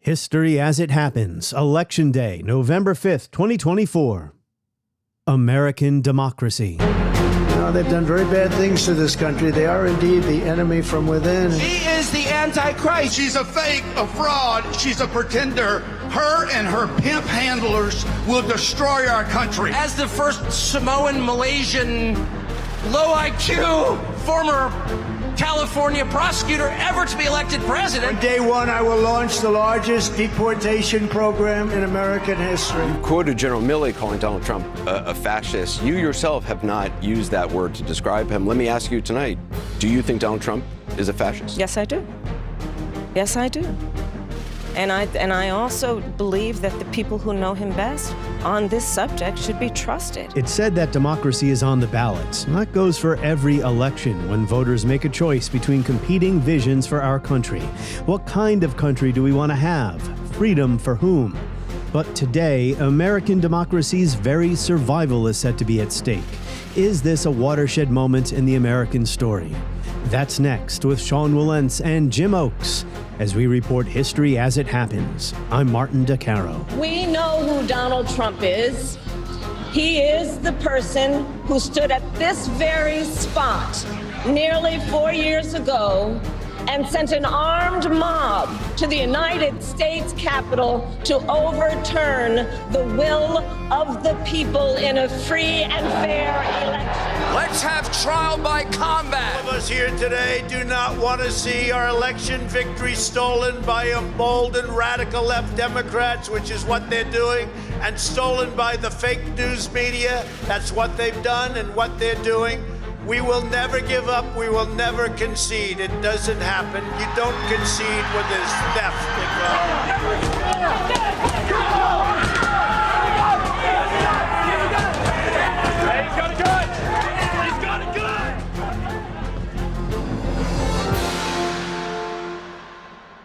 History as it happens. Election Day, November 5th, 2024. American democracy. They've done very bad things to this country. They are indeed the enemy from within. She is the Antichrist. She's a fake, a fraud. She's a pretender. Her and her pimp handlers will destroy our country. As the first Samoan, Malaysian, low IQ, former California prosecutor ever to be elected president. On day one, I will launch the largest deportation program in American history. You quoted General Milley calling Donald Trump a fascist. You yourself have not used that word to describe him. Let me ask you tonight, do you think Donald Trump is a fascist? Yes, I do. Yes, I do. And I also believe that the people who know him best on this subject should be trusted. It's said that democracy is on the ballot. That goes for every election when voters make a choice between competing visions for our country. What kind of country do we want to have? Freedom for whom? But today, American democracy's very survival is set to be at stake. Is this a watershed moment in the American story? That's next with Sean Wilentz and Jim Oakes as we report history as it happens. I'm Martin DeCaro. We know who Donald Trump is. He is the person who stood at this very spot nearly 4 years ago and sent an armed mob to the United States Capitol to overturn the will of the people in a free and fair election. Let's have trial by combat. All of us here today do not want to see our election victory stolen by emboldened radical left Democrats, which is what they're doing, and stolen by the fake news media. That's what they've done and what they're doing. We will never give up. We will never concede. It doesn't happen. You don't concede when there's theft involved. He's got a gun! He's got a gun!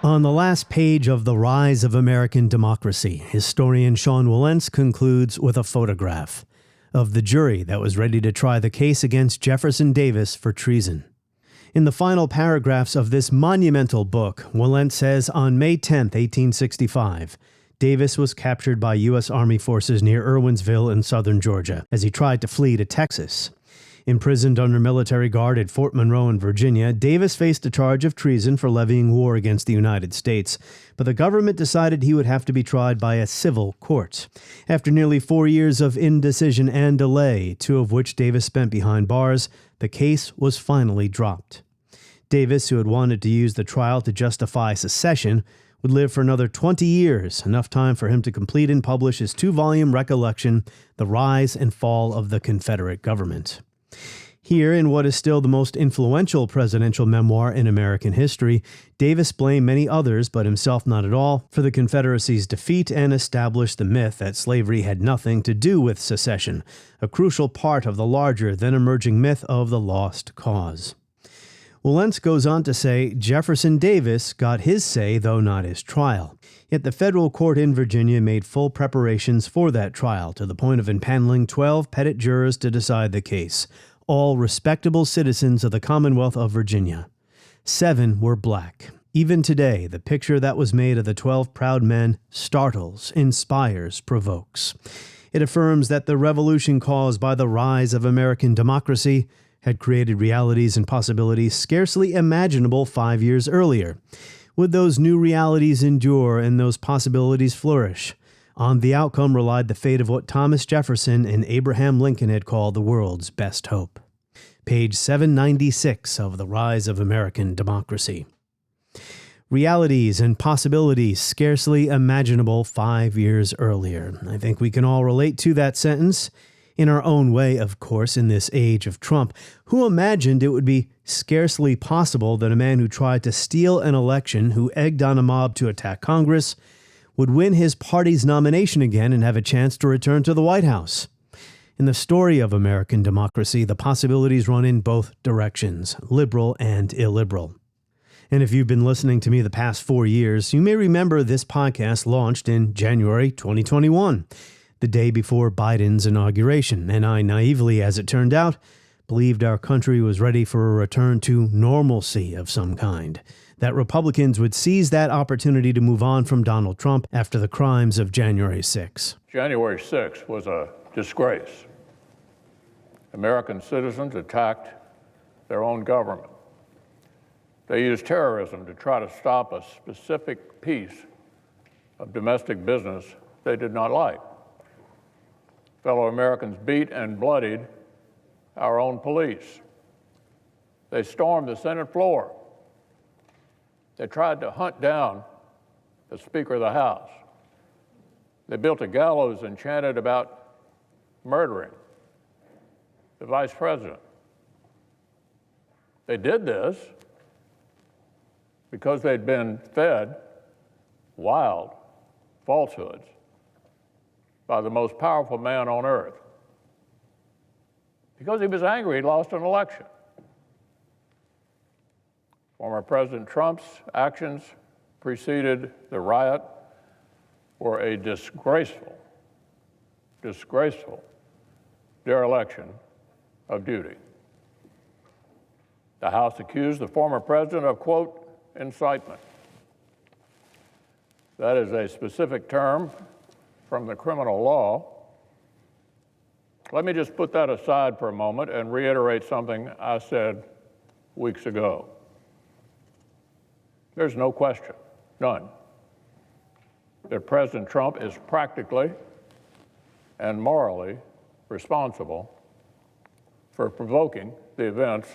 On the last page of The Rise of American Democracy, historian Sean Wilentz concludes with a photograph of the jury that was ready to try the case against Jefferson Davis for treason. In the final paragraphs of this monumental book, Wilentz says on May 10, 1865, Davis was captured by U.S. Army forces near Irwinsville in southern Georgia as he tried to flee to Texas. Imprisoned under military guard at Fort Monroe in Virginia, Davis faced a charge of treason for levying war against the United States, but the government decided he would have to be tried by a civil court. After nearly 4 years of indecision and delay, 2 of which Davis spent behind bars, the case was finally dropped. Davis, who had wanted to use the trial to justify secession, would live for another 20 years, enough time for him to complete and publish his 2-volume recollection, The Rise and Fall of the Confederate Government. Here, in what is still the most influential presidential memoir in American history, Davis blamed many others, but himself not at all, for the Confederacy's defeat and established the myth that slavery had nothing to do with secession, a crucial part of the larger, then emerging myth of the lost cause. Wilentz goes on to say Jefferson Davis got his say, though not his trial. Yet the federal court in Virginia made full preparations for that trial, to the point of impaneling 12 pettit jurors to decide the case, all respectable citizens of the Commonwealth of Virginia. 7 were black. Even today, the picture that was made of the 12 proud men startles, inspires, provokes. It affirms that the revolution caused by the rise of American democracy had created realities and possibilities scarcely imaginable 5 years earlier. Would those new realities endure and those possibilities flourish? On the outcome relied the fate of what Thomas Jefferson and Abraham Lincoln had called the world's best hope. Page 796 of The Rise of American Democracy. Realities and possibilities scarcely imaginable 5 years earlier. I think we can all relate to that sentence. In our own way, of course, in this age of Trump, who imagined it would be scarcely possible that a man who tried to steal an election, who egged on a mob to attack Congress, would win his party's nomination again and have a chance to return to the White House? In the story of American democracy, the possibilities run in both directions, liberal and illiberal. And if you've been listening to me the past 4 years, you may remember this podcast launched in January 2021. The day before Biden's inauguration, and I naively, as it turned out, believed our country was ready for a return to normalcy of some kind, that Republicans would seize that opportunity to move on from Donald Trump after the crimes of January 6. January 6th was a disgrace. American citizens attacked their own government. They used terrorism to try to stop a specific piece of domestic business they did not like. Fellow Americans beat and bloodied our own police. They stormed the Senate floor. They tried to hunt down the Speaker of the House. They built a gallows and chanted about murdering the Vice President. They did this because they'd been fed wild falsehoods by the most powerful man on earth. Because he was angry he'd lost an election. Former President Trump's actions preceded the riot were a disgraceful dereliction of duty. The House accused the former president of, quote, incitement. That is a specific term from the criminal law. Let me just put that aside for a moment and reiterate something I said weeks ago. There's no question, none, that President Trump is practically and morally responsible for provoking the events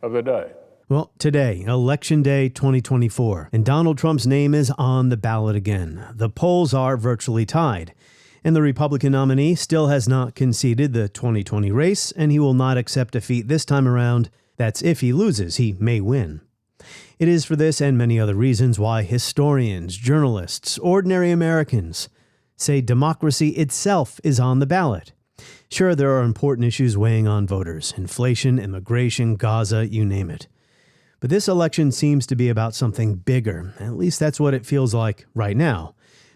of the day. Well, today, Election Day 2024, and Donald Trump's name is on the ballot again. The polls are virtually tied, and the Republican nominee still has not conceded the 2020 race, and he will not accept defeat this time around. That's if he loses. He may win. It is for this and many other reasons why historians, journalists, ordinary Americans say democracy itself is on the ballot. Sure, there are important issues weighing on voters: inflation, immigration, Gaza, you name it. But this election seems to be about something bigger. At least that's what it feels like right now.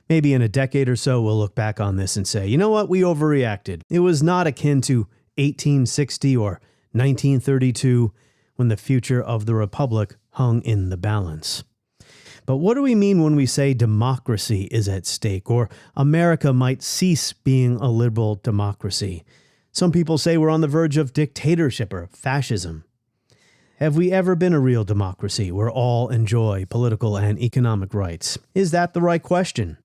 Maybe in a decade or so, we'll look back on this and say, you know what, we overreacted. It was not akin to 1860 or 1932, when the future of the republic hung in the balance. But what do we mean when we say democracy is at stake, or America might cease being a liberal democracy? Some people say we're on the verge of dictatorship or fascism. Have we ever been a real democracy where all enjoy political and economic rights? Is that the right question?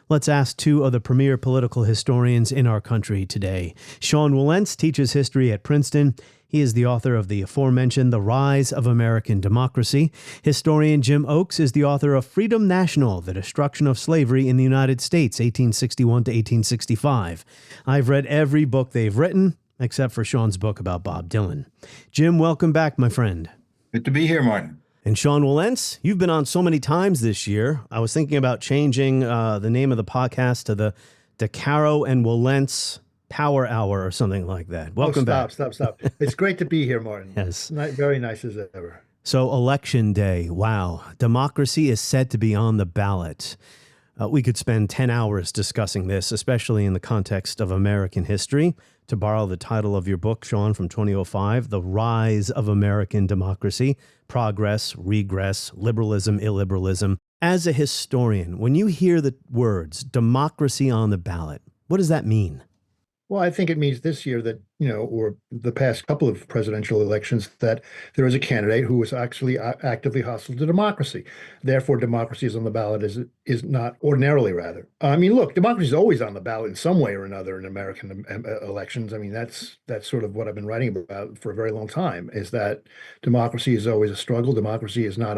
Let's ask two of the premier political historians in our country today. Sean Wilentz teaches history at Princeton. He is the author of the aforementioned The Rise of American Democracy. Historian Jim Oakes is the author of Freedom National, The Destruction of Slavery in the United States, 1861 to 1865. I've read every book they've written, except for Sean's book about Bob Dylan. Jim, welcome back, my friend. Good to be here, Martin. And Sean Wilentz, you've been on so many times this year. I was thinking about changing the name of the podcast to the DeCaro and Wilentz Power Hour or something like that. Welcome back. Stop. It's great to be here, Martin. Yes. Very nice as ever. So Election Day, wow. Democracy is said to be on the ballot. We could spend 10 hours discussing this, especially in the context of American history. To borrow the title of your book, Sean, from 2005, The Rise of American Democracy, Progress, Regress, Liberalism, Illiberalism. As a historian, when you hear the words democracy on the ballot, what does that mean? Well, I think it means this year that, or the past couple of presidential elections, that there is a candidate who was actually actively hostile to democracy. Therefore, democracy is on the ballot is not ordinarily, rather. I mean, look, democracy is always on the ballot in some way or another in American elections. I mean, that's sort of what I've been writing about for a very long time, is that democracy is always a struggle. Democracy is not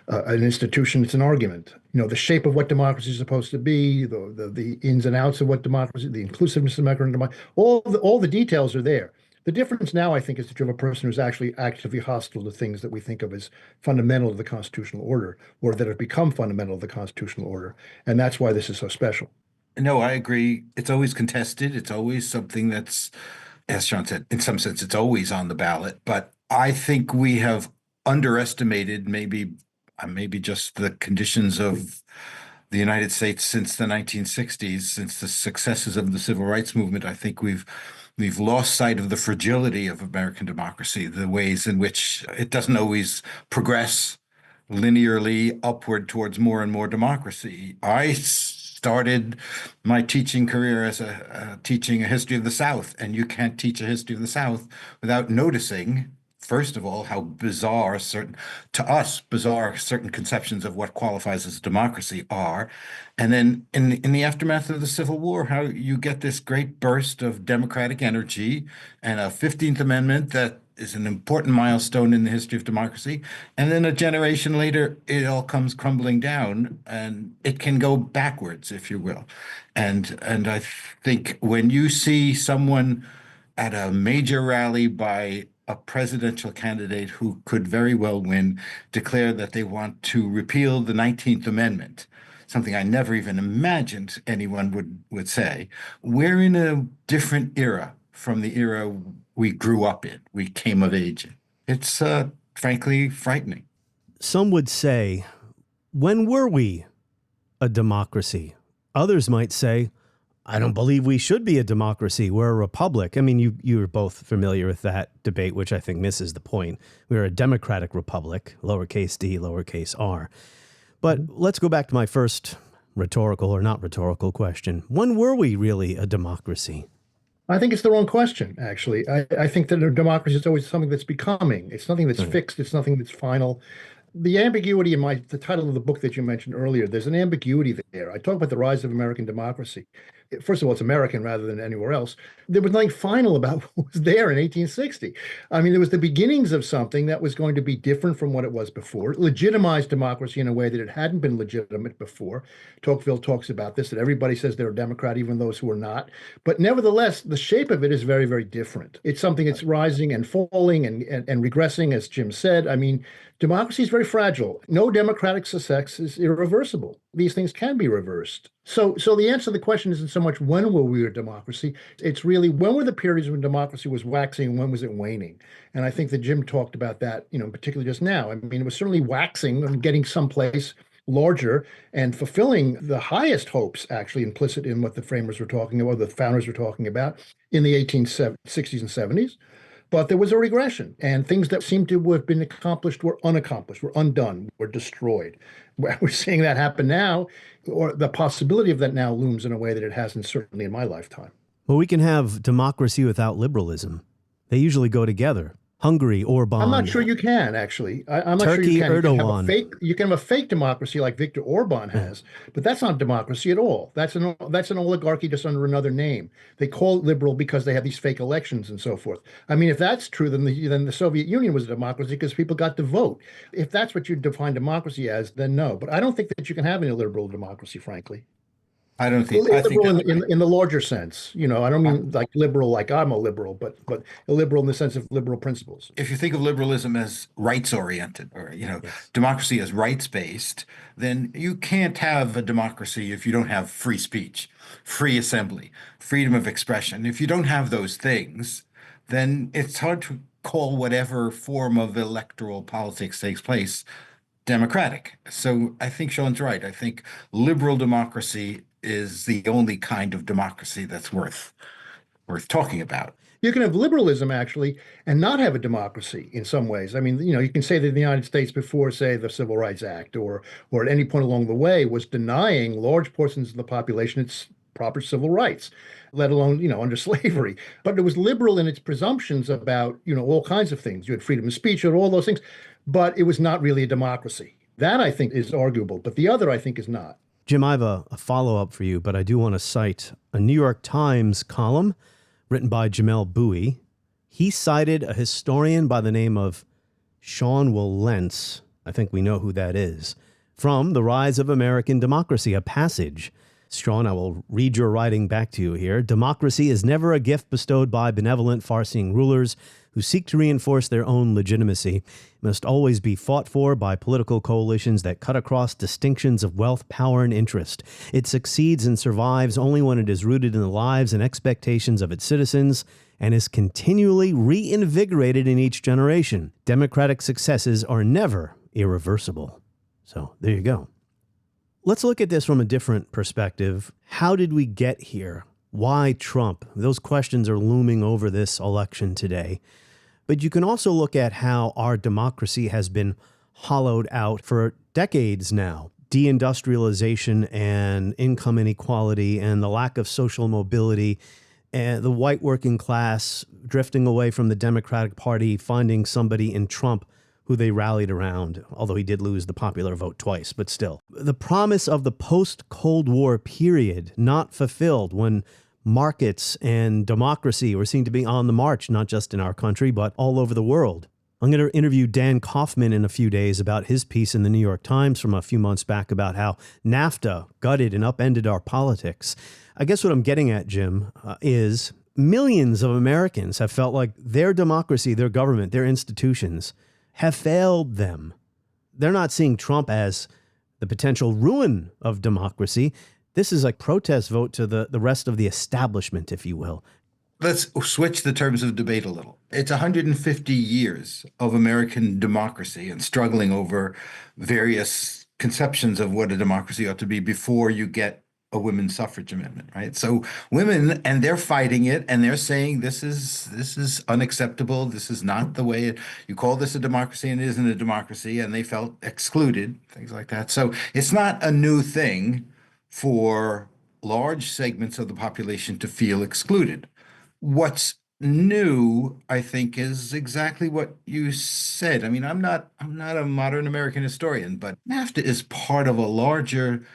an institution, it's an argument. The shape of what democracy is supposed to be, the ins and outs of what democracy, the inclusiveness of American democracy, all the details are there. The difference now, I think, is that you have a person who's actually actively hostile to things that we think of as fundamental to the constitutional order, or that have become fundamental to the constitutional order. And that's why this is so special. No, I agree. It's always contested. It's always something that's, as Sean said, in some sense, it's always on the ballot. But I think we have underestimated maybe just the conditions of the United States since the 1960s, since the successes of the civil rights movement. I think we've lost sight of the fragility of American democracy, the ways in which it doesn't always progress linearly upward towards more and more democracy. I started my teaching career as teaching a history of the South, and you can't teach a history of the South without noticing, first of all, how bizarre certain conceptions of what qualifies as democracy are. And then in the aftermath of the Civil War, how you get this great burst of democratic energy and a 15th Amendment that is an important milestone in the history of democracy. And then a generation later, it all comes crumbling down, and it can go backwards, if you will. And I think when you see someone at a major rally by a presidential candidate who could very well win declare that they want to repeal the 19th Amendment, something I never even imagined anyone would say, we're in a different era from the era we grew up in, we came of age in. It's frankly frightening. Some would say, when were we a democracy? Others might say, I don't believe we should be a democracy. We're a republic. I mean, you're both familiar with that debate, which I think misses the point. We're a democratic republic, lowercase d, lowercase r. But let's go back to my first rhetorical or not rhetorical question. When were we really a democracy? I think it's the wrong question, actually. I think that a democracy is always something that's becoming. It's nothing that's fixed. It's nothing that's final. The ambiguity in the title of the book that you mentioned earlier, there's an ambiguity there. I talk about the rise of American democracy. First of all, it's American rather than anywhere else. There was nothing final about what was there in 1860. I mean, there was the beginnings of something that was going to be different from what it was before. It legitimized democracy in a way that it hadn't been legitimate before. Tocqueville talks about this, that everybody says they're a Democrat, even those who are not. But nevertheless, the shape of it is very, very different. It's something that's rising and falling and regressing, as Jim said. I mean, democracy is very fragile. No democratic success is irreversible. These things can be reversed. So the answer to the question isn't so much when were we a democracy, it's really when were the periods when democracy was waxing and when was it waning? And I think that Jim talked about that, particularly just now. I mean, it was certainly waxing and getting someplace larger and fulfilling the highest hopes, actually implicit in what the framers were talking about, the founders were talking about in the 1860s and 70s. But there was a regression, and things that seemed to have been accomplished were unaccomplished, were undone, were destroyed. We're seeing that happen now, or the possibility of that now looms in a way that it hasn't certainly in my lifetime. Well, we can have democracy without liberalism. They usually go together. Hungary, Orban. I'm not sure you can, actually. I'm not Turkey, sure you can. Erdogan. You can have a fake democracy like Viktor Orban has, but that's not democracy at all. That's an oligarchy just under another name. They call it liberal because they have these fake elections and so forth. I mean, if that's true, then the Soviet Union was a democracy because people got to vote. If that's what you define democracy as, then no. But I don't think that you can have any liberal democracy, frankly. I don't think. In the larger sense, I don't mean like liberal, like I'm a liberal, but illiberal in the sense of liberal principles. If you think of liberalism as rights-oriented, or democracy as rights-based, then you can't have a democracy if you don't have free speech, free assembly, freedom of expression. If you don't have those things, then it's hard to call whatever form of electoral politics takes place democratic. So I think Sean's right. I think liberal democracy is the only kind of democracy that's worth talking about. You can have liberalism, actually, and not have a democracy in some ways. I mean, you can say that the United States before, say, the Civil Rights Act or at any point along the way was denying large portions of the population its proper civil rights, let alone, under slavery. But it was liberal in its presumptions about, all kinds of things. You had freedom of speech and all those things, but it was not really a democracy. That, I think, is arguable, but the other, I think, is not. Jim, I have a follow-up for you, but I do want to cite a New York Times column written by Jamel Bowie. He cited a historian by the name of Sean Wilentz. I think we know who that is. From The Rise of American Democracy, a passage. Sean, I will read your writing back to you here. Democracy is never a gift bestowed by benevolent, far-seeing rulers who seek to reinforce their own legitimacy. It must always be fought for by political coalitions that cut across distinctions of wealth, power, and interest. It succeeds and survives only when it is rooted in the lives and expectations of its citizens and is continually reinvigorated in each generation. Democratic successes are never irreversible. So there you go. Let's look at this from a different perspective. How did we get here? Why Trump? Those questions are looming over this election today. But you can also look at how our democracy has been hollowed out for decades now. Deindustrialization and income inequality and the lack of social mobility and the white working class drifting away from the Democratic Party, finding somebody in Trump who they rallied around, although he did lose the popular vote twice, but still. The promise of the post-Cold War period not fulfilled when markets and democracy were seen to be on the march, not just in our country, but all over the world. I'm going to interview Dan Kaufman in a few days about his piece in the New York Times from a few months back about how NAFTA gutted and upended our politics. I guess what I'm getting at, Jim, is millions of Americans have felt like their democracy, their government, their institutions have failed them. They're not seeing Trump as the potential ruin of democracy. This is a protest vote to the rest of the establishment, if you will. Let's switch the terms of debate a little. It's 150 years of American democracy and struggling over various conceptions of what a democracy ought to be before you get a women's suffrage amendment, right? So women, and they're fighting it, and they're saying this is unacceptable. This is not the way you call this a democracy, and it isn't a democracy, and they felt excluded, things like that. So it's not a new thing for large segments of the population to feel excluded. What's new, I think, is exactly what you said. I mean, I'm not a modern American historian, but NAFTA is part of a larger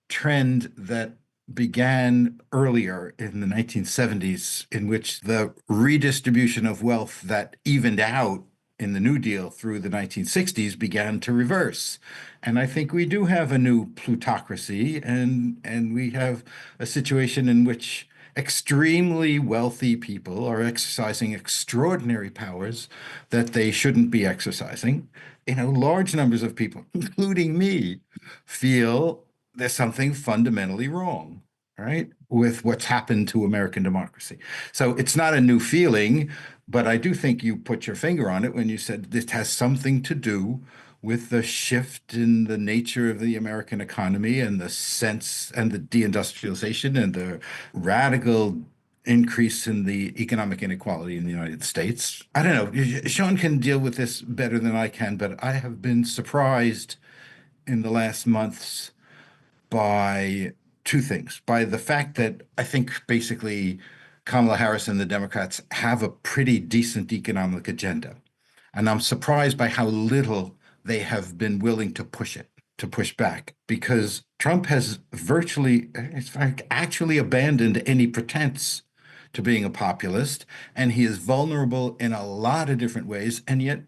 trend that began earlier in the 1970s, in which the redistribution of wealth that evened out in the New Deal through the 1960s began to reverse. And I think we do have a new plutocracy, and we have a situation in which extremely wealthy people are exercising extraordinary powers that they shouldn't be exercising. Large numbers of people, including me, feel there's something fundamentally wrong, right, with what's happened to American democracy. So it's not a new feeling, but I do think you put your finger on it when you said this has something to do with the shift in the nature of the American economy and the sense and the deindustrialization and the radical increase in the economic inequality in the United States. I don't know, Sean can deal with this better than I can, but I have been surprised in the last months by two things. By the fact that I think basically Kamala Harris and the Democrats have a pretty decent economic agenda. And I'm surprised by how little they have been willing to push back, because Trump has actually abandoned any pretense to being a populist, and he is vulnerable in a lot of different ways, and yet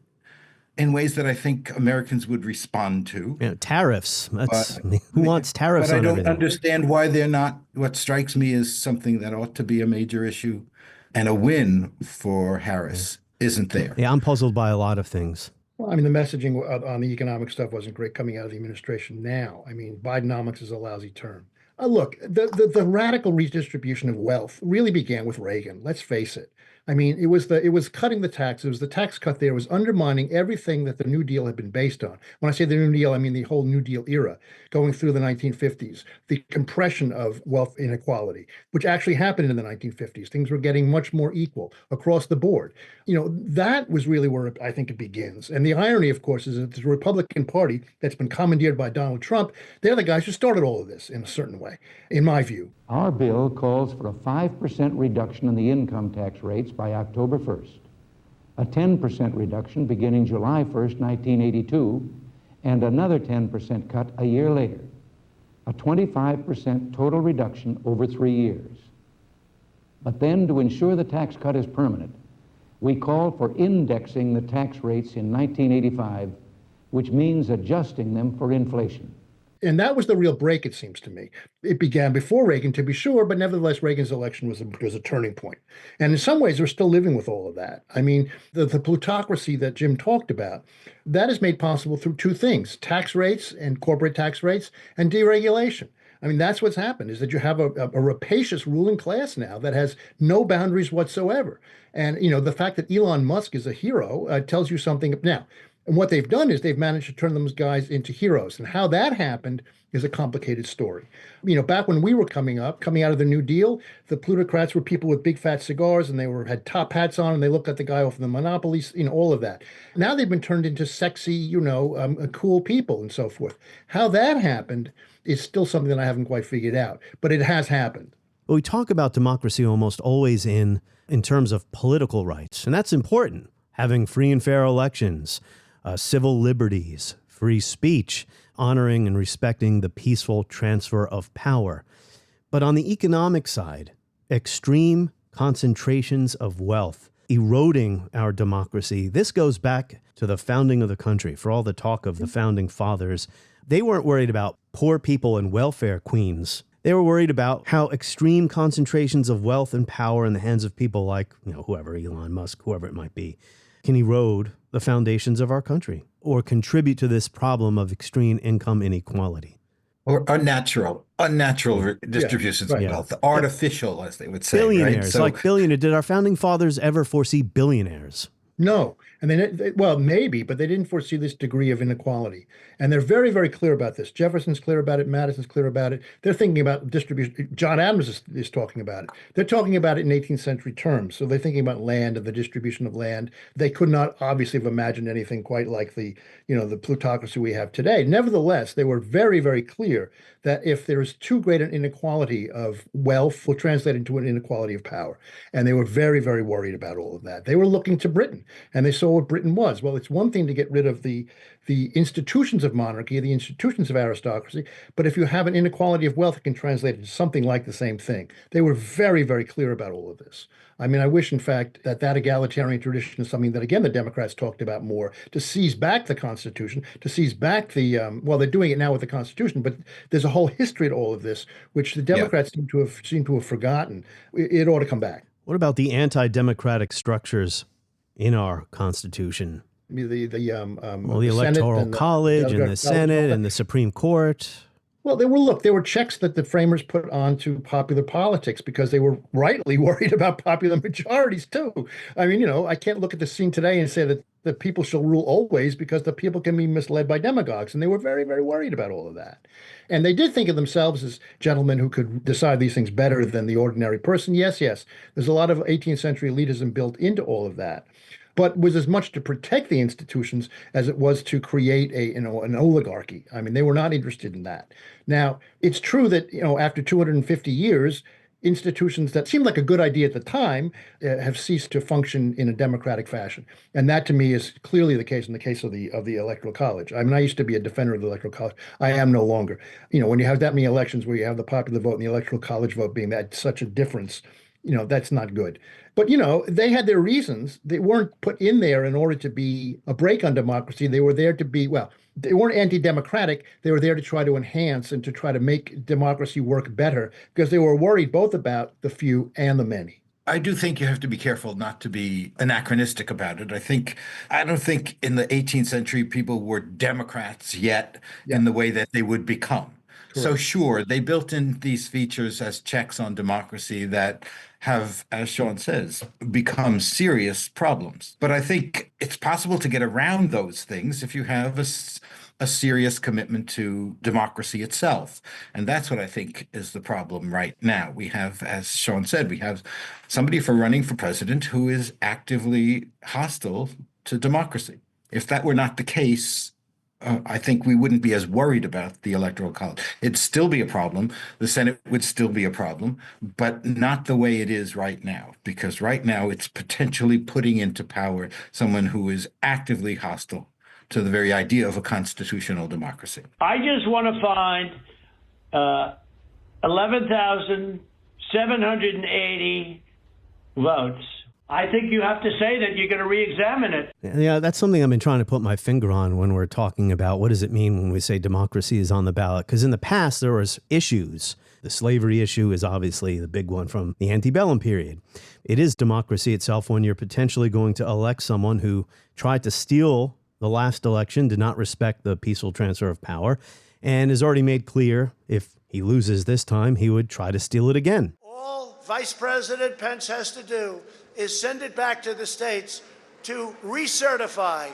in ways that I think Americans would respond to. Tariffs. Who wants tariffs on everything? But I don't understand why they're not. What strikes me as something that ought to be a major issue and a win for Harris isn't there. Yeah, I'm puzzled by a lot of things. Well, I mean, the messaging on the economic stuff wasn't great coming out of the administration now. I mean, Bidenomics is a lousy term. Look, the radical redistribution of wealth really began with Reagan. Let's face it. I mean, it was cutting the tax. It was the tax cut there. It was undermining everything that the New Deal had been based on. When I say the New Deal, I mean the whole New Deal era, going through the 1950s, the compression of wealth inequality, which actually happened in the 1950s. Things were getting much more equal across the board. That was really where I think it begins. And the irony, of course, is that the Republican Party that's been commandeered by Donald Trump, they're the guys who started all of this in a certain way, in my view. Our bill calls for a 5% reduction in the income tax rates by October 1st, a 10% reduction beginning July 1st, 1982, and another 10% cut a year later, a 25% total reduction over 3 years. But then, to ensure the tax cut is permanent, we call for indexing the tax rates in 1985, which means adjusting them for inflation. And that was the real break, it seems to me. It began before Reagan, to be sure, but nevertheless, Reagan's election was a turning point. And in some ways, we're still living with all of that. I mean, the plutocracy that Jim talked about, that is made possible through two things: tax rates and corporate tax rates and deregulation. I mean, that's what's happened, is that you have a rapacious ruling class now that has no boundaries whatsoever. And, the fact that Elon Musk is a hero tells you something. Now, And what they've done is they've managed to turn those guys into heroes. And how that happened is a complicated story. Back when we were coming out of the New Deal, the plutocrats were people with big fat cigars, and they had top hats on, and they looked at the guy off the monopolies, all of that. Now they've been turned into sexy, cool people and so forth. How that happened is still something that I haven't quite figured out, but it has happened. Well, we talk about democracy almost always in terms of political rights, and that's important. Having free and fair elections, civil liberties, free speech, honoring and respecting the peaceful transfer of power. But on the economic side, extreme concentrations of wealth eroding our democracy. This goes back to the founding of the country. For all the talk of the founding fathers, they weren't worried about poor people and welfare queens. They were worried about how extreme concentrations of wealth and power in the hands of people like, whoever, Elon Musk, whoever it might be, can erode the foundations of our country or contribute to this problem of extreme income inequality. Or unnatural distributions of wealth, artificial, as they would say. Billionaires, right? like billionaires. Did our founding fathers ever foresee billionaires? No. And well, maybe, but they didn't foresee this degree of inequality. And they're very, very clear about this. Jefferson's clear about it. Madison's clear about it. They're thinking about distribution. John Adams is talking about it. They're talking about it in 18th century terms. So they're thinking about land and the distribution of land. They could not obviously have imagined anything quite like the plutocracy we have today. Nevertheless, they were very, very clear that if there is too great an inequality of wealth, will translate into an inequality of power. And they were very, very worried about all of that. They were looking to Britain, and they saw what Britain was. Well, it's one thing to get rid of the institutions of monarchy, the institutions of aristocracy, but if you have an inequality of wealth, it can translate into something like the same thing. They were very, very clear about all of this. I mean, I wish, in fact, that egalitarian tradition is something that, again, the Democrats talked about more, to seize back the Constitution, to seize back well, they're doing it now with the Constitution, but there's a whole history to all of this, which the Democrats seem to have forgotten. It ought to come back. What about the anti-democratic structures in our Constitution? The Electoral College and the Senate and the Supreme Court. Well, there were checks that the framers put onto popular politics because they were rightly worried about popular majorities too. I mean, I can't look at the scene today and say that the people shall rule always because the people can be misled by demagogues. And they were very, very worried about all of that. And they did think of themselves as gentlemen who could decide these things better than the ordinary person. Yes. There's a lot of 18th century elitism built into all of that, but was as much to protect the institutions as it was to create an oligarchy. I mean, they were not interested in that. Now, it's true that, after 250 years, institutions that seemed like a good idea at the time have ceased to function in a democratic fashion. And that, to me, is clearly the case in the case of the Electoral College. I mean, I used to be a defender of the Electoral College. I am no longer. When you have that many elections where you have the popular vote and the Electoral College vote being that such a difference, that's not good. But, they had their reasons. They weren't put in there in order to be a break on democracy. They were there to be, they weren't anti-democratic. They were there to try to enhance and to try to make democracy work better because they were worried both about the few and the many. I do think you have to be careful not to be anachronistic about it. I don't think in the 18th century people were Democrats yet in the way that they would become. Correct. So sure, they built in these features as checks on democracy that have, as Sean says, become serious problems. But I think it's possible to get around those things if you have a serious commitment to democracy itself. And that's what I think is the problem right now. We have, as Sean said, we have somebody running for president who is actively hostile to democracy. If that were not the case, I think we wouldn't be as worried about the Electoral College. It'd still be a problem. The Senate would still be a problem, but not the way it is right now, because right now it's potentially putting into power someone who is actively hostile to the very idea of a constitutional democracy. I just want to find 11,780 votes. I think you have to say that you're going to re-examine it. Yeah, that's something I've been trying to put my finger on when we're talking about what does it mean when we say democracy is on the ballot. Because in the past, there was issues. The slavery issue is obviously the big one from the antebellum period. It is democracy itself when you're potentially going to elect someone who tried to steal the last election, did not respect the peaceful transfer of power, and has already made clear if he loses this time, he would try to steal it again. All Vice President Pence has to do is send it back to the states to recertify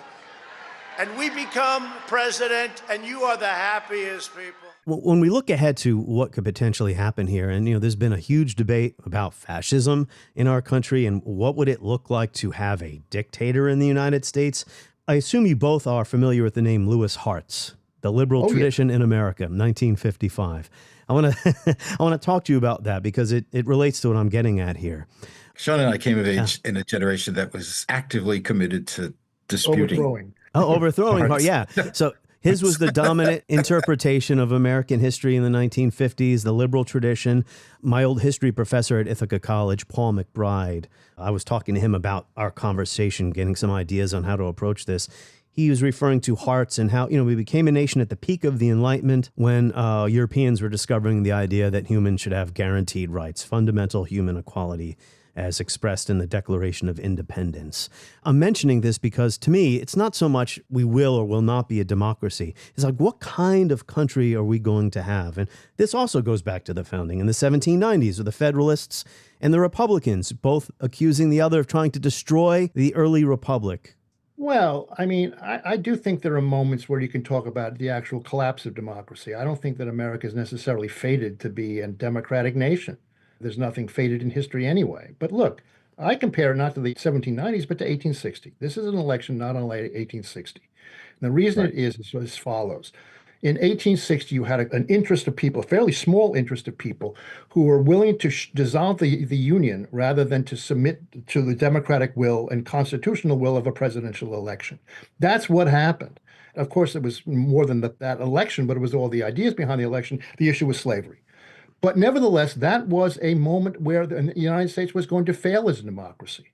and we become president, and you are the happiest people. When we look ahead to what could potentially happen here, and there's been a huge debate about fascism in our country and what would it look like to have a dictator in the United States. I assume you both are familiar with the name Louis Hartz, The Liberal Tradition in America, 1955. I want to talk to you about that because it relates to what I'm getting at here. Sean and I came of age in a generation that was actively committed to disputing. Overthrowing Hartz. Yeah. So his was the dominant interpretation of American history in the 1950s, the liberal tradition. My old history professor at Ithaca College, Paul McBride, I was talking to him about our conversation, getting some ideas on how to approach this. He was referring to Hartz and how, we became a nation at the peak of the Enlightenment when Europeans were discovering the idea that humans should have guaranteed rights, fundamental human equality, as expressed in the Declaration of Independence. I'm mentioning this because, to me, it's not so much we will or will not be a democracy. It's like, what kind of country are we going to have? And this also goes back to the founding in the 1790s with the Federalists and the Republicans, both accusing the other of trying to destroy the early republic. Well, I do think there are moments where you can talk about the actual collapse of democracy. I don't think that America is necessarily fated to be a democratic nation. There's nothing fated in history anyway. But look, I compare it not to the 1790s, but to 1860. This is an election not unlike 1860. And the reason it is as follows. In 1860, you had an interest of people, a fairly small interest of people, who were willing to dissolve the Union rather than to submit to the democratic will and constitutional will of a presidential election. That's what happened. Of course, it was more than that election, but it was all the ideas behind the election. The issue was slavery. But nevertheless, that was a moment where the United States was going to fail as a democracy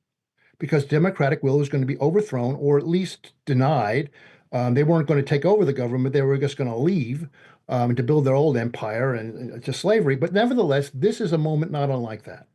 because democratic will was going to be overthrown or at least denied. They weren't going to take over the government. They were just going to leave to build their old empire and to slavery. But nevertheless, this is a moment not unlike that.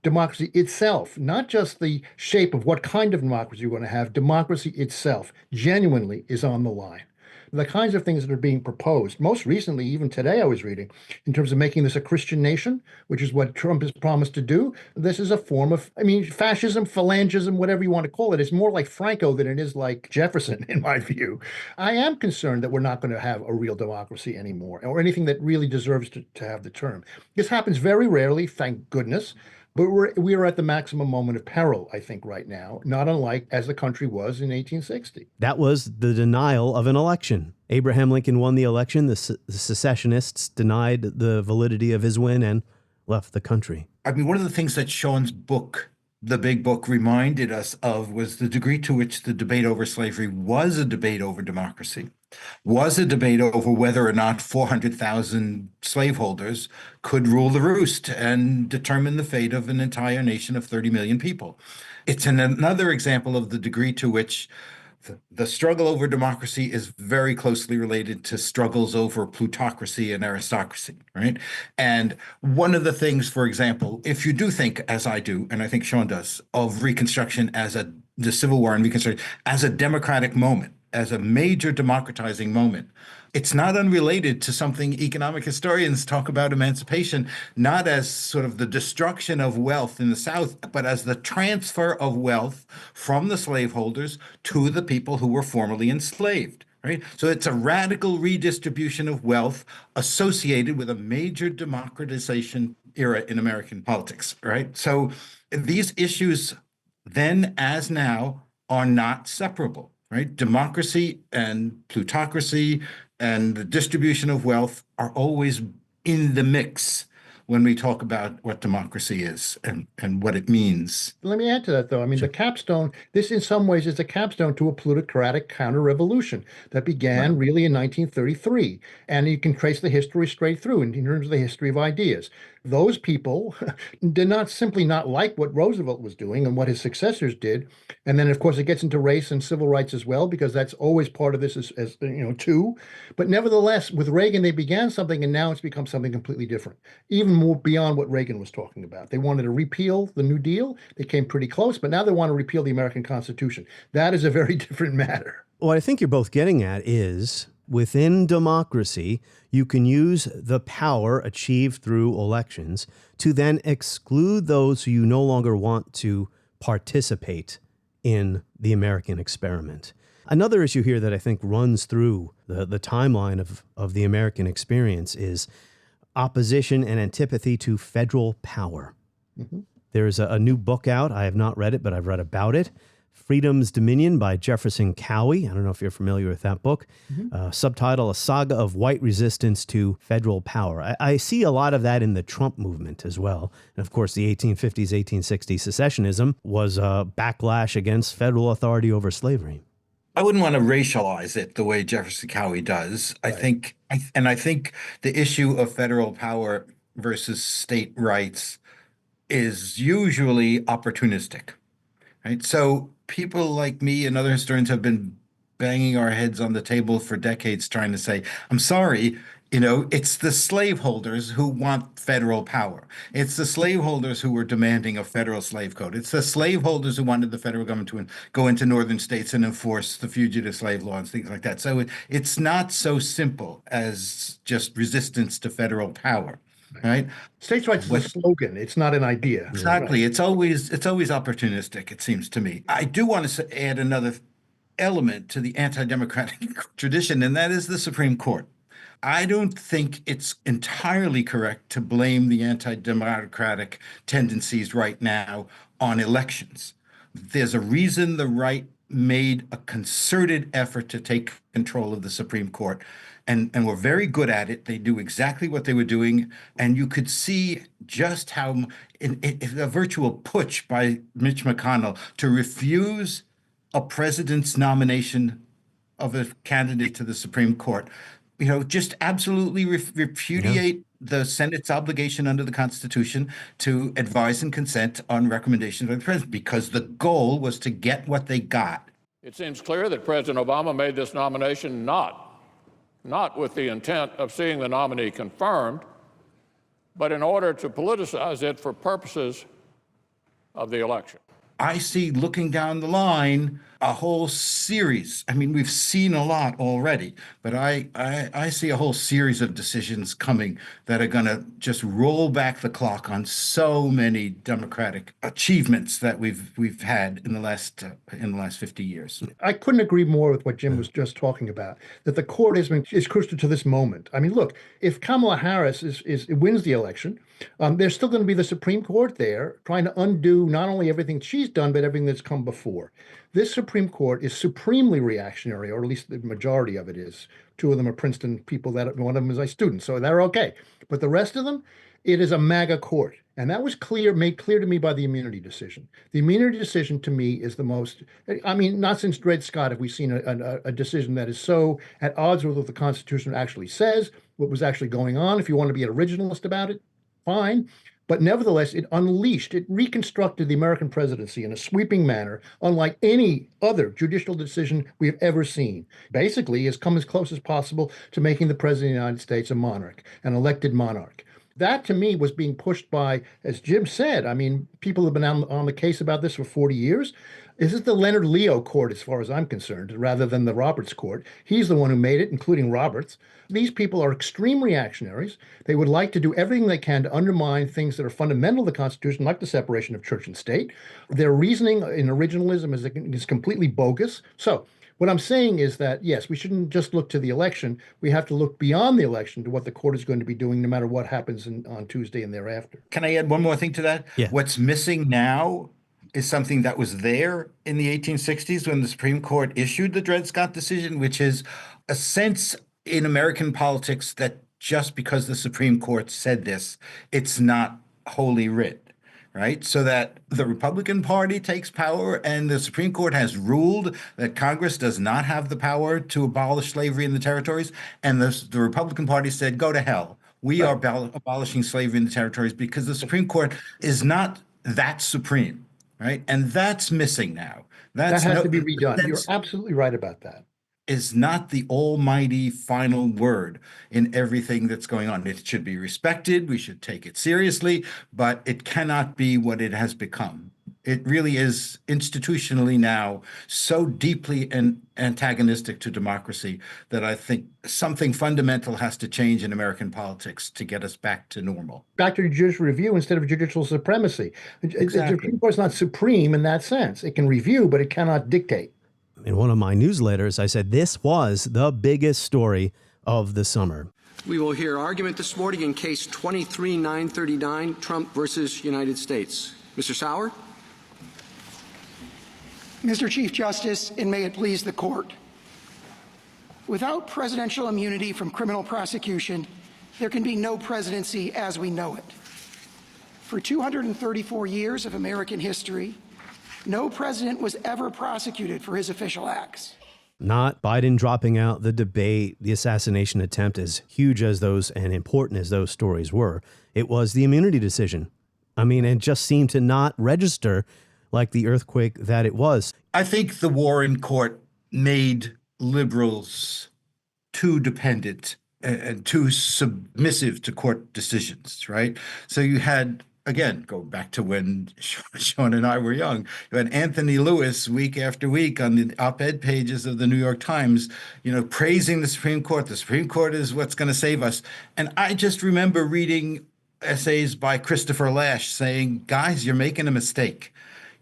Democracy itself, not just the shape of what kind of democracy you're going to have, democracy itself genuinely is on the line. The kinds of things that are being proposed, most recently, even today I was reading, in terms of making this a Christian nation, which is what Trump has promised to do. This is a form of, fascism, phalangism, whatever you want to call it. It's more like Franco than it is like Jefferson, in my view. I am concerned that we're not going to have a real democracy anymore, or anything that really deserves to have the term. This happens very rarely, thank goodness. But we are at the maximum moment of peril, I think, right now, not unlike as the country was in 1860. That was the denial of an election. Abraham Lincoln won the election. The secessionists denied the validity of his win and left the country. One of the things that Sean's book, The Big Book, reminded us of was the degree to which the debate over slavery was a debate over democracy, was a debate over whether or not 400,000 slaveholders could rule the roost and determine the fate of an entire nation of 30 million people. It's another example of the degree to which the struggle over democracy is very closely related to struggles over plutocracy and aristocracy, right? And one of the things, for example, if you do think, as I do, and I think Sean does, of Reconstruction as the Civil War and Reconstruction as a democratic moment, as a major democratizing moment, it's not unrelated to something economic historians talk about emancipation, not as sort of the destruction of wealth in the South, but as the transfer of wealth from the slaveholders to the people who were formerly enslaved, right? So it's a radical redistribution of wealth associated with a major democratization era in American politics, right? So these issues then as now are not separable. Right? Democracy and plutocracy and the distribution of wealth are always in the mix when we talk about what democracy is and what it means. Let me add to that, though. The capstone, this in some ways is the capstone to a plutocratic counter-revolution that began really in 1933. And you can trace the history straight through in terms of the history of ideas. Those people did not simply not like what Roosevelt was doing and what his successors did. And then, of course, it gets into race and civil rights as well, because that's always part of this as too. But nevertheless, with Reagan, they began something, and now it's become something completely different, even more beyond what Reagan was talking about. They wanted to repeal the New Deal. They came pretty close, but now they want to repeal the American Constitution. That is a very different matter. What I think you're both getting at is, within democracy, you can use the power achieved through elections to then exclude those who you no longer want to participate in the American experiment. Another issue here that I think runs through the timeline of the American experience is opposition and antipathy to federal power. Mm-hmm. There's a new book out. I have not read it, but I've read about it. Freedom's Dominion by Jefferson Cowie. I don't know if you're familiar with that book. Mm-hmm. Subtitle, A Saga of White Resistance to Federal Power. I see a lot of that in the Trump movement as well. And of course, the 1850s, 1860s secessionism was a backlash against federal authority over slavery. I wouldn't want to racialize it the way Jefferson Cowie does. Right. I think the issue of federal power versus state rights is usually opportunistic, right? So people like me and other historians have been banging our heads on the table for decades trying to say, I'm sorry, it's the slaveholders who want federal power. It's the slaveholders who were demanding a federal slave code. It's the slaveholders who wanted the federal government to go into northern states and enforce the fugitive slave law and things like that. So it's not so simple as just resistance to federal power. Right. States' rights is a slogan. It's not an idea. Exactly. Right. It's always opportunistic, it seems to me. I do want to add another element to the anti-democratic tradition, and that is the Supreme Court. I don't think it's entirely correct to blame the anti-democratic tendencies right now on elections. There's a reason the right made a concerted effort to take control of the Supreme Court. And we're very good at it. They do exactly what they were doing. And you could see just how a virtual putsch by Mitch McConnell to refuse a president's nomination of a candidate to the Supreme Court, just absolutely repudiate the Senate's obligation under the Constitution to advise and consent on recommendations by the president, because the goal was to get what they got. It seems clear that President Obama made this nomination not with the intent of seeing the nominee confirmed, but in order to politicize it for purposes of the election. I see, looking down the line, a whole series. I mean, we've seen a lot already, but I see a whole series of decisions coming that are going to just roll back the clock on so many democratic achievements that we've had in the last 50 years. I couldn't agree more with what Jim was just talking about, that the court is crucial to this moment. I mean, look, if Kamala Harris wins the election, there's still going to be the Supreme Court there trying to undo not only everything she's done, but everything that's come before. This Supreme Court is supremely reactionary, or at least the majority of it is. Two of them are Princeton people, one of them is my student, so they're okay. But the rest of them, it is a MAGA court. And that was made clear to me by the immunity decision. The immunity decision to me is the most, not since Dred Scott have we seen a decision that is so at odds with what the Constitution actually says, what was actually going on. If you want to be an originalist about it, fine. But nevertheless, it reconstructed the American presidency in a sweeping manner, unlike any other judicial decision we have ever seen. Basically, has come as close as possible to making the president of the United States a monarch, an elected monarch. That, to me, was being pushed by, as Jim said, people have been on the case about this for 40 years. This is the Leonard Leo court, as far as I'm concerned, rather than the Roberts court. He's the one who made it, including Roberts. These people are extreme reactionaries. They would like to do everything they can to undermine things that are fundamental to the Constitution, like the separation of church and state. Their reasoning in originalism is completely bogus. So what I'm saying is that, yes, we shouldn't just look to the election. We have to look beyond the election to what the court is going to be doing, no matter what happens on Tuesday and thereafter. Can I add one more thing to that? Yeah. What's missing now is something that was there in the 1860s when the Supreme Court issued the Dred Scott decision, which is a sense in American politics that just because the Supreme Court said this, it's not holy writ, right? So that the Republican Party takes power and the Supreme Court has ruled that Congress does not have the power to abolish slavery in the territories. And the Republican Party said, go to hell. We are abolishing slavery in the territories because the Supreme Court is not that supreme, right? And that's missing now. That has to be redone. You're absolutely right about that. Is not the almighty final word in everything that's going on. It should be respected. We should take it seriously, but it cannot be what it has become. It really is institutionally now so deeply antagonistic to democracy that I think something fundamental has to change in American politics to get us back to normal. Back to judicial review instead of judicial supremacy. Exactly. The Supreme Court is not supreme in that sense. It can review, but it cannot dictate. in one of my newsletters, I said this was the biggest story of the summer. We will hear argument this morning in case 23-939, Trump versus United States. Mr. Sauer? Mr. Chief Justice, and may it please the court. Without presidential immunity from criminal prosecution, there can be no presidency as we know it. For 234 years of American history, no president was ever prosecuted for his official acts. Not Biden dropping out, the debate, the assassination attempt, as huge as those and important as those stories were. It was the immunity decision. I mean, it just seemed to not register like the earthquake that it was. I think the war in court made liberals too dependent and too submissive to court decisions, right? So you had, again, go back to when Sean and I were young, you had Anthony Lewis week after week on the op-ed pages of the New York Times, praising the Supreme Court. The Supreme Court is what's going to save us. And I just remember reading essays by Christopher Lasch saying, guys, you're making a mistake.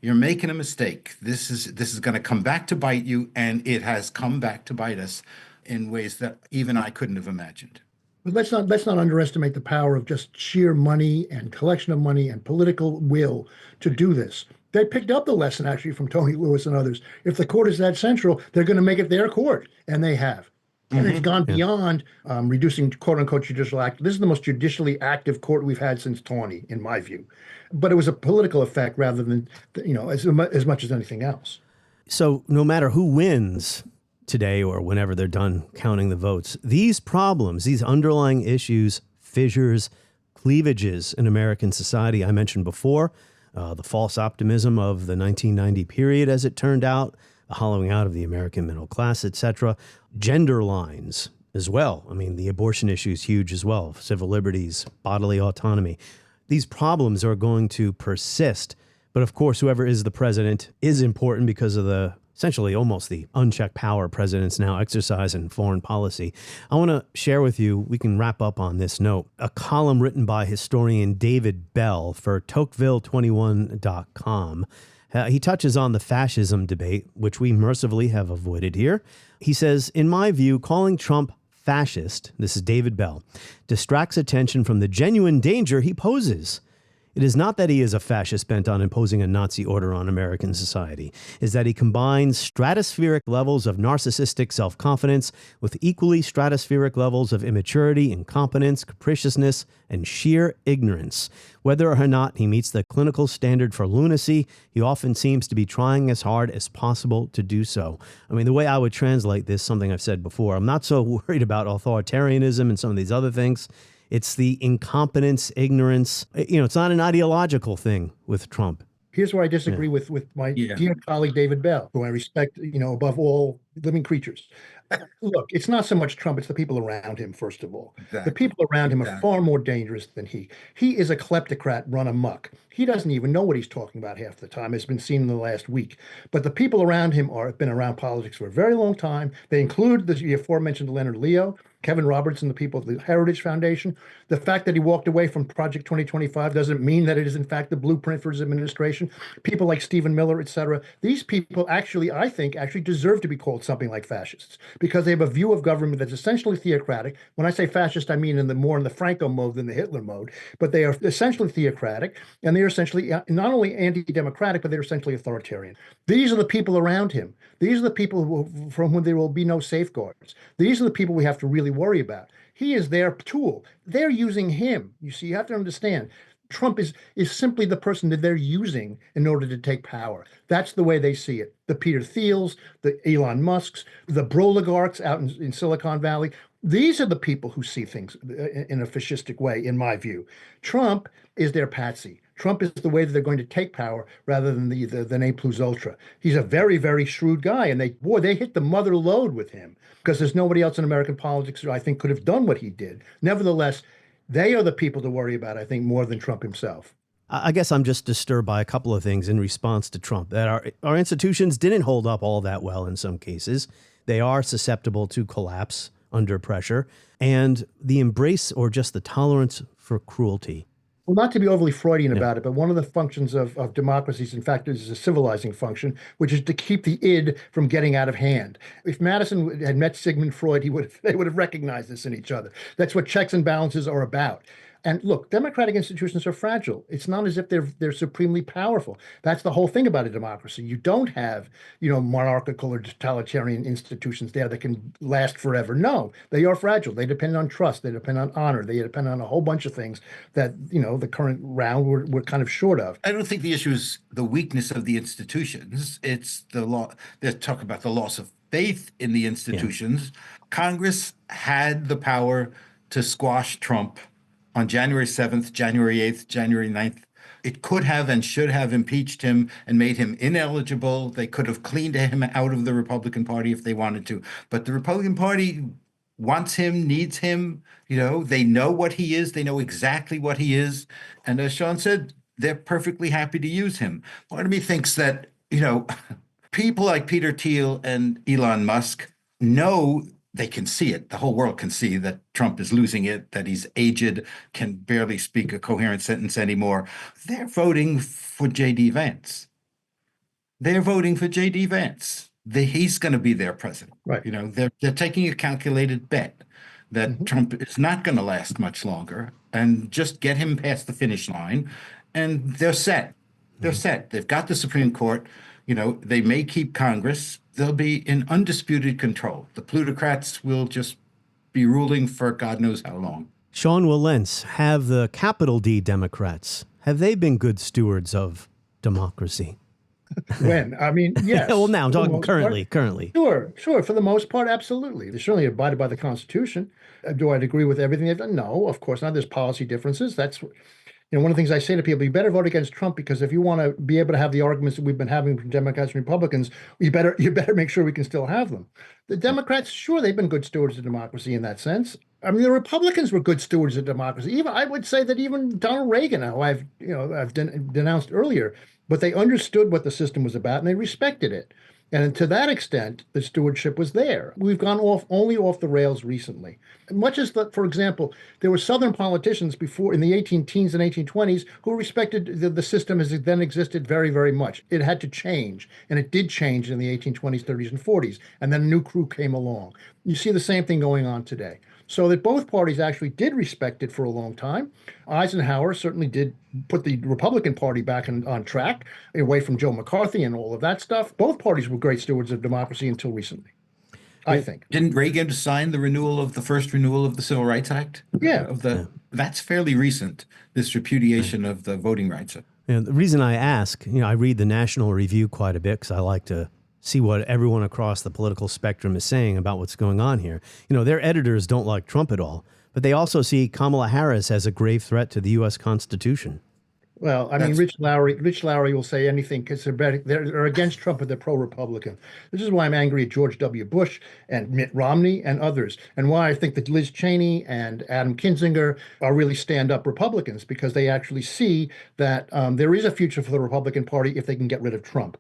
You're making a mistake. This is going to come back to bite you, and it has come back to bite us in ways that even I couldn't have imagined. But let's not underestimate the power of just sheer money and collection of money and political will to do this. They picked up the lesson actually from Tony Lewis and others. If the court is that central, they're going to make it their court, and they have. And it's gone beyond reducing quote-unquote judicial act. This is the most judicially active court we've had since Tawney, in my view. But it was a political effect rather than, as much as anything else. So no matter who wins today or whenever they're done counting the votes, these problems, these underlying issues, fissures, cleavages in American society, I mentioned before, the false optimism of the 1990 period, as it turned out, the hollowing out of the American middle class, etc., gender lines as well. I mean, the abortion issue is huge as well, civil liberties, bodily autonomy. These problems are going to persist. But of course, whoever is the president is important because of the essentially almost the unchecked power presidents now exercise in foreign policy. I want to share with you, we can wrap up on this note, a column written by historian David Bell for Tocqueville21.com. He touches on the fascism debate, which we mercifully have avoided here. He says, in my view, calling Trump fascist, this is David Bell, distracts attention from the genuine danger he poses. It is not that he is a fascist bent on imposing a Nazi order on American society. It is that he combines stratospheric levels of narcissistic self-confidence with equally stratospheric levels of immaturity, incompetence, capriciousness, and sheer ignorance. Whether or not he meets the clinical standard for lunacy, he often seems to be trying as hard as possible to do so. I mean, the way I would translate this, something I've said before, I'm not so worried about authoritarianism and some of these other things. It's the incompetence, ignorance. It's not an ideological thing with Trump. Here's where I disagree with my dear colleague David Bell, who I respect, above all living creatures. Look, it's not so much Trump, it's the people around him, first of all. Exactly. The people around him are far more dangerous than he. He is a kleptocrat run amok. He doesn't even know what he's talking about half the time. It's been seen in the last week. But the people around him have been around politics for a very long time. They include the aforementioned Leonard Leo, Kevin Robertson, the people of the Heritage Foundation. The fact that he walked away from Project 2025 doesn't mean that it is, in fact, the blueprint for his administration. People like Stephen Miller, et cetera. These people I think deserve to be called something like fascists because they have a view of government that's essentially theocratic. When I say fascist, I mean more in the Franco mode than the Hitler mode. But they are essentially theocratic, and they are essentially not only anti-democratic, but they're essentially authoritarian. These are the people around him. These are the people from whom there will be no safeguards. These are the people we have to really worry about. He is their tool. They're using him. You see, you have to understand. Trump is simply the person that they're using in order to take power. That's the way they see it. The Peter Thiels, the Elon Musks, the broligarchs out in Silicon Valley. These are the people who see things in a fascistic way, in my view. Trump is their patsy. Trump is the way that they're going to take power rather than the ne plus ultra. He's a very, very shrewd guy, and they hit the mother lode with him because there's nobody else in American politics who I think could have done what he did. Nevertheless, they are the people to worry about, I think, more than Trump himself. I guess I'm just disturbed by a couple of things in response to Trump, that our institutions didn't hold up all that well in some cases. They are susceptible to collapse under pressure, and the embrace or just the tolerance for cruelty. Well, not to be overly Freudian about it, but one of the functions of democracies, in fact, is a civilizing function, which is to keep the id from getting out of hand. If Madison had met Sigmund Freud, they would have recognized this in each other. That's what checks and balances are about. And look, democratic institutions are fragile. It's not as if they're supremely powerful. That's the whole thing about a democracy. You don't have, monarchical or totalitarian institutions there that can last forever. No, they are fragile. They depend on trust. They depend on honor. They depend on a whole bunch of things that, the current round we're kind of short of. I don't think the issue is the weakness of the institutions. It's the law. They're talking about the loss of faith in the institutions. Yeah. Congress had the power to squash Trump on January 7th, January 8th, January 9th. It could have and should have impeached him and made him ineligible. They could have cleaned him out of the Republican Party if they wanted to. But the Republican Party wants him, needs him. They know what he is. They know exactly what he is. And as Sean said, they're perfectly happy to use him. Part of me thinks that, people like Peter Thiel and Elon Musk know. They can see it. The whole world can see that Trump is losing it, that he's aged, can barely speak a coherent sentence anymore. They're voting for J.D. Vance. They're voting for J.D. Vance. He's going to be their president. Right. They're taking a calculated bet that Trump is not going to last much longer, and just get him past the finish line, and they're set. They're set. They've got the Supreme Court. They may keep Congress. They'll be in undisputed control. The plutocrats will just be ruling for God knows how long. Sean Wilentz, have the capital D Democrats, have they been good stewards of democracy? When? I mean, yes. Well, now I'm talking currently. Sure. For the most part, absolutely. They certainly abided by the Constitution. Do I agree with everything they've done? No, of course not. There's policy differences. That's one of the things I say to people, you better vote against Trump, because if you want to be able to have the arguments that we've been having from Democrats and Republicans, you better make sure we can still have them. The Democrats, sure, they've been good stewards of democracy in that sense. I mean, the Republicans were good stewards of democracy. I would say that even Donald Reagan, who I've denounced earlier, but they understood what the system was about and they respected it. And to that extent, the stewardship was there. We've gone only off the rails recently. Much as, for example, there were Southern politicians before in the 18-teens and 1820s who respected the system as it then existed very, very much. It had to change, and it did change in the 1820s, 30s, and 40s, and then a new crew came along. You see the same thing going on today. So that both parties actually did respect it for a long time. Eisenhower certainly did put the Republican Party back on track, away from Joe McCarthy and all of that stuff. Both parties were great stewards of democracy until recently, I think. Didn't Reagan sign the first renewal of the Civil Rights Act? Yeah. That's fairly recent, this repudiation of the Voting Rights Act. The reason I ask, I read the National Review quite a bit because I like to see what everyone across the political spectrum is saying about what's going on here. Their editors don't like Trump at all, but they also see Kamala Harris as a grave threat to the U.S. Constitution. Well, I mean, Rich Lowry will say anything because they're against Trump, but they're pro-Republican. This is why I'm angry at George W. Bush and Mitt Romney and others, and why I think that Liz Cheney and Adam Kinzinger are really stand-up Republicans, because they actually see that there is a future for the Republican Party if they can get rid of Trump.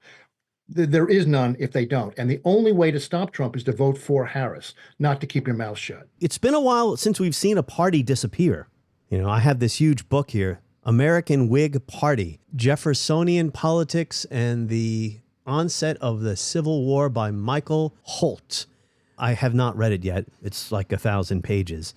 There is none if they don't. And the only way to stop Trump is to vote for Harris, not to keep your mouth shut. It's been a while since we've seen a party disappear. I have this huge book here, American Whig Party, Jeffersonian Politics and the Onset of the Civil War by Michael Holt. I have not read it yet. It's like 1,000 pages.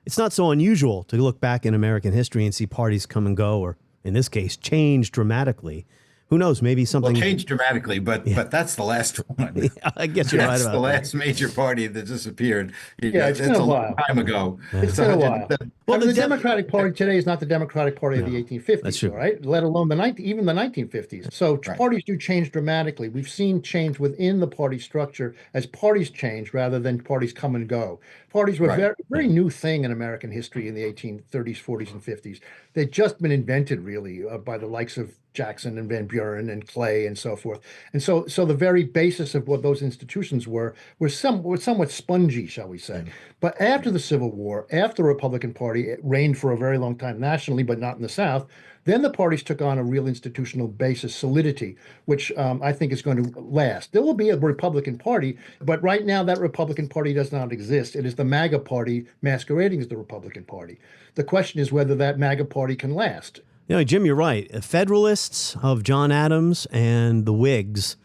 It's not so unusual to look back in American history and see parties come and go, or in this case, change dramatically. Who knows? Maybe something changed dramatically, but that's the last one. Yeah, I guess you're right about that. That's the last major party that disappeared. It's been a long time ago. It's been a while. Well, the Democratic Party today is not the Democratic Party of the 1850s, that's true. Right? Let alone even the 1950s. So parties do change dramatically. We've seen change within the party structure as parties change rather than parties come and go. Parties were a very new thing in American history in the 1830s, 40s, and 50s. They'd just been invented, really, by the likes of Jackson and Van Buren Stern and Clay and so forth. And so the very basis of what those institutions were somewhat spongy, shall we say. But after the Civil War, after the Republican Party reigned for a very long time nationally, but not in the South, then the parties took on a real institutional basis, solidity, which I think is going to last. There will be a Republican Party, but right now that Republican Party does not exist. It is the MAGA Party masquerading as the Republican Party. The question is whether that MAGA Party can last. You know, Jim, you're right. Federalists of John Adams and the Whigs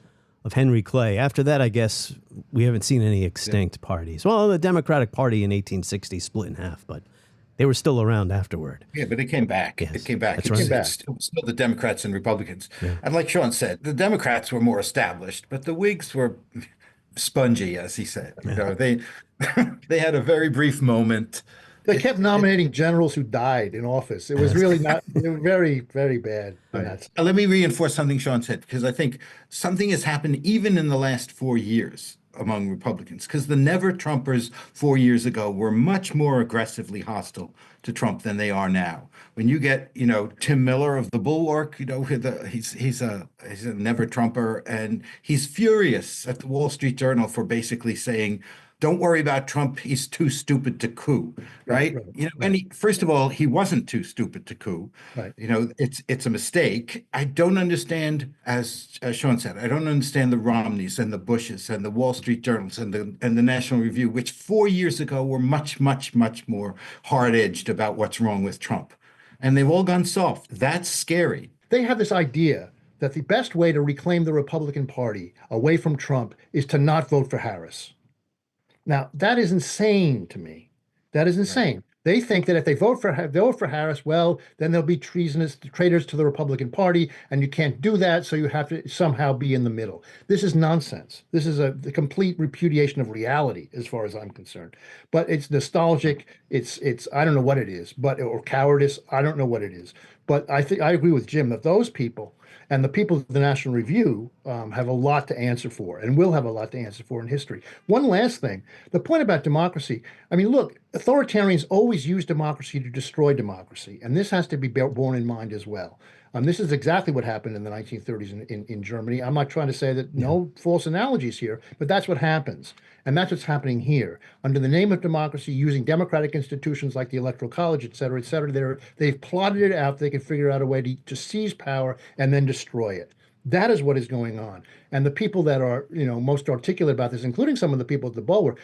of Henry Clay. After that, I guess we haven't seen any extinct parties. Well, the Democratic Party in 1860 split in half, but they were still around afterward. Yeah, but it came back. Yes, it came back. That's It was right. still the Democrats and Republicans. Yeah. And like Sean said, the Democrats were more established, but the Whigs were spongy, as he said. You know, they they had a very brief moment. They kept nominating generals who died in office. It was really not very, very bad. Let me reinforce something Sean said, because I think something has happened even in the last 4 years among Republicans, because the Never Trumpers 4 years ago were much more aggressively hostile to Trump than they are now. When you get, you know, Tim Miller of the Bulwark, you know, he's a Never Trumper, and he's furious at the Wall Street Journal for basically saying, don't worry about Trump. He's too stupid to coup, right? You know, and first of all, he wasn't too stupid to coup. Right. You know, it's a mistake. I don't understand, as Sean said, I don't understand the Romneys and the Bushes and the Wall Street Journals and the National Review, which 4 years ago were much, much, much more hard-edged about what's wrong with Trump. And they've all gone soft. That's scary. They have this idea that the best way to reclaim the Republican Party away from Trump is to not vote for Harris. Now, that is insane to me. That is insane. Right. They think that if they vote for Harris, well, then they'll be traitors to the Republican Party, and you can't do that, so you have to somehow be in the middle. This is nonsense. This is the complete repudiation of reality, as far as I'm concerned. But it's nostalgic. It's I don't know what it is, or cowardice. I don't know what it is. But I think I agree with Jim that those people and the people of the National Review have a lot to answer for, and will have a lot to answer for in history. One last thing, the point about democracy. I mean, look, authoritarians always use democracy to destroy democracy, and this has to be borne in mind as well. This is exactly what happened in the 1930s in Germany. I'm not trying to say that no false analogies here, but that's what happens. And that's what's happening here. Under the name of democracy, using democratic institutions like the Electoral College, et cetera, they've plotted it out. They can figure out a way to seize power and then destroy it. That is what is going on. And the people that are, you know, most articulate about this, including some of the people at the Bulwark,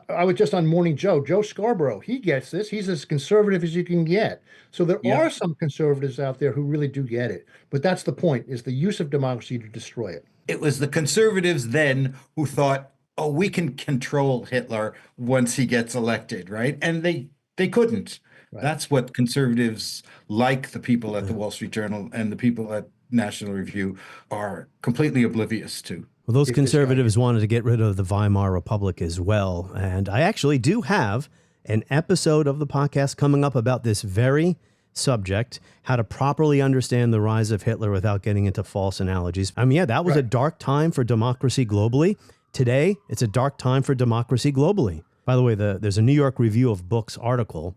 I was just on Morning Joe Scarborough. He gets this. He's as conservative as you can get. So there are some conservatives out there who really do get it. But that's the point, is the use of democracy to destroy it. It was the conservatives then who thought, oh, we can control Hitler once he gets elected, right? And they couldn't. Right. That's what conservatives, like the people at the Wall Street Journal and the people at National Review, are completely oblivious to. Well, those conservatives wanted to get rid of the Weimar Republic as well. And I actually do have an episode of the podcast coming up about this very subject, how to properly understand the rise of Hitler without getting into false analogies. I mean, yeah, that was a dark time for democracy globally. Today, it's a dark time for democracy globally. By the way, there's a New York Review of Books article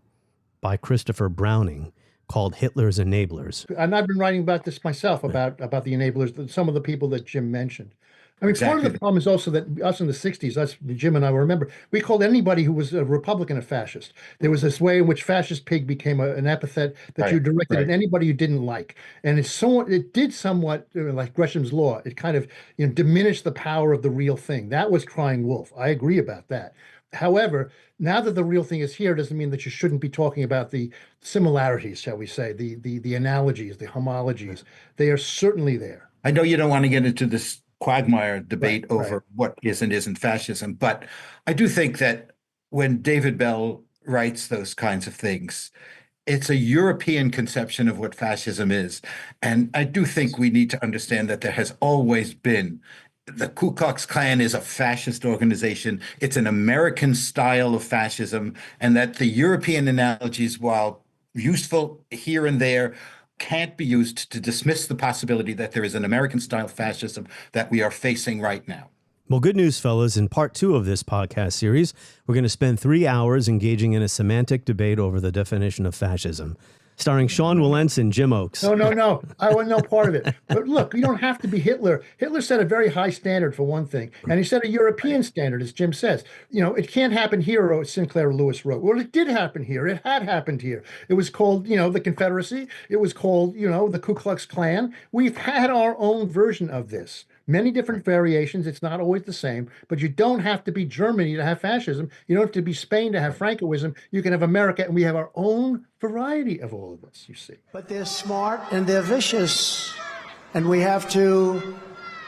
by Christopher Browning called Hitler's Enablers. And I've been writing about this myself, about the enablers, some of the people that Jim mentioned. I mean, part of the problem is also that us in the 60s, Jim and I will remember, we called anybody who was a Republican a fascist. There was this way in which fascist pig became an epithet that you directed at anybody you didn't like. And it did somewhat, like Gresham's Law, it kind of diminished the power of the real thing. That was crying wolf. I agree about that. However, now that the real thing is here, doesn't mean that you shouldn't be talking about the similarities, shall we say, the analogies, the homologies. They are certainly there. I know you don't want to get into this quagmire debate over what is and isn't fascism, but I do think that when David Bell writes those kinds of things, it's a European conception of what fascism is. And I do think we need to understand that there has always been. The Ku Klux Klan is a fascist organization. It's an American style of fascism, and that the European analogies, while useful here and there, can't be used to dismiss the possibility that there is an American-style fascism that we are facing right now. Well, good news, fellas. In part 2 of this podcast series, we're going to spend 3 hours engaging in a semantic debate over the definition of fascism. starring Sean Wilentz and Jim Oakes. No. I want no part of it. But look, you don't have to be Hitler. Hitler set a very high standard for one thing, and he set a European standard, as Jim says. It can't happen here, or Sinclair Lewis wrote. Well, it did happen here. It had happened here. It was called, the Confederacy. It was called, the Ku Klux Klan. We've had our own version of this. Many different variations. It's not always the same, but you don't have to be Germany to have fascism. You don't have to be Spain to have Francoism. You can have America, and we have our own variety of all of this, you see. But they're smart and they're vicious, and we have to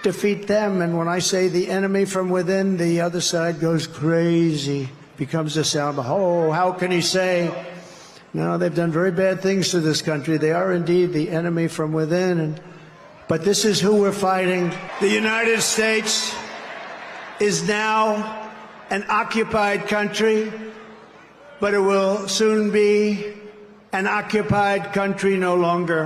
defeat them. And when I say the enemy from within, the other side goes crazy, becomes a sound. Oh, how can he say? No, they've done very bad things to this country. They are indeed the enemy from within. But this is who we're fighting. The United States is now an occupied country, but it will soon be an occupied country no longer.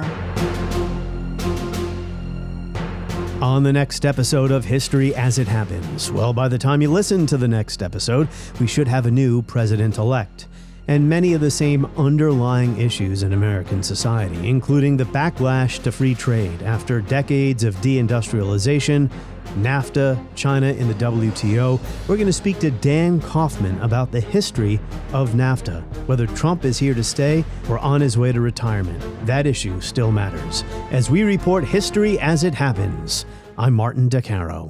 On the next episode of History as It Happens, well, by the time you listen to the next episode, we should have a new president-elect. And many of the same underlying issues in American society, including the backlash to free trade after decades of deindustrialization, NAFTA, China in the WTO. We're going to speak to Dan Kaufman about the history of NAFTA, whether Trump is here to stay or on his way to retirement. That issue still matters. As we report History as It Happens, I'm Martin DeCaro.